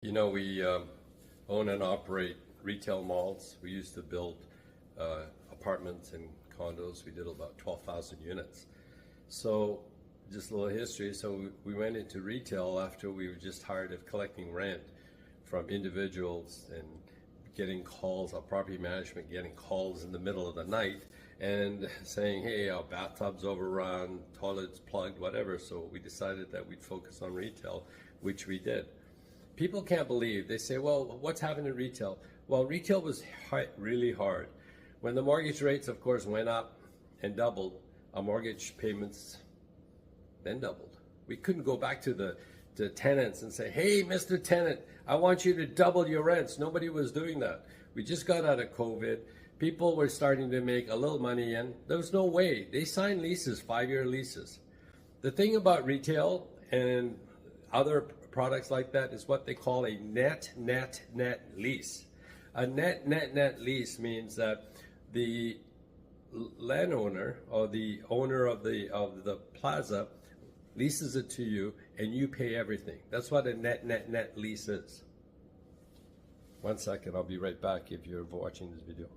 You know, we own and operate retail malls. We used to build apartments and condos. We did about 12,000 units. So just a little history. So we went into retail after we were just tired of collecting rent from individuals and getting calls, our property management getting calls in the middle of the night and saying, hey, our bathtub's overrun, toilets plugged, whatever. So we decided that we'd focus on retail, which we did. People can't believe. They say, well, what's happened in retail? Well, retail was really hard. When the mortgage rates, of course, went up and doubled, our mortgage payments then doubled. We couldn't go back to the tenants and say, hey, Mr. Tenant, I want you to double your rents. Nobody was doing that. We just got out of COVID. People were starting to make a little money, and there was no way. They signed leases, 5-year leases. The thing about retail and other products like that is what they call a net net net lease. A net net net lease means that the landowner or the owner of the plaza leases it to you and you pay everything. That's what a net net net lease is. 1 second, I'll be right back if you're watching this video.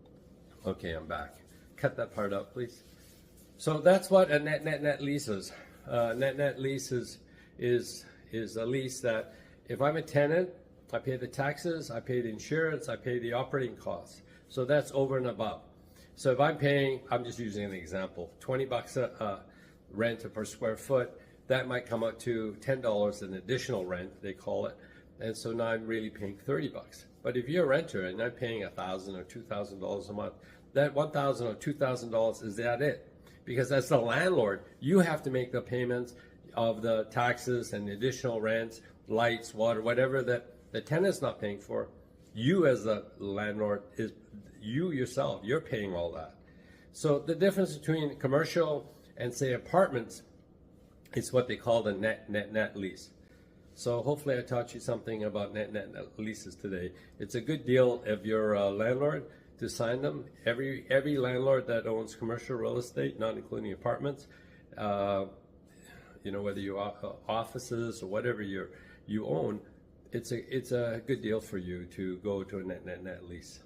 Okay, I'm back. Cut that part out, please. So that's what a net net net lease is. Net net lease is a lease that if I'm a tenant, I pay the taxes, I pay the insurance, I pay the operating costs. So that's over and above. So if I'm paying, I'm just using an example, 20 bucks a rent per square foot, that might come up to $10 an additional rent, they call it. And so now I'm really paying 30 bucks. But if you're a renter and I'm paying $1,000 or $2,000 a month, that $1,000 or $2,000 is that it? Because as the landlord, you have to make the payments of the taxes and the additional rents, lights, water, whatever that the tenant's not paying for. You as the landlord, you yourself, you're paying all that. So the difference between commercial and say apartments is what they call the net net net lease. So hopefully I taught you something about net net net leases today. It's a good deal if you're a landlord to sign them. Every landlord that owns commercial real estate, not including apartments, you know, whether you offices or whatever you own, it's a good deal for you to go to a net net net lease.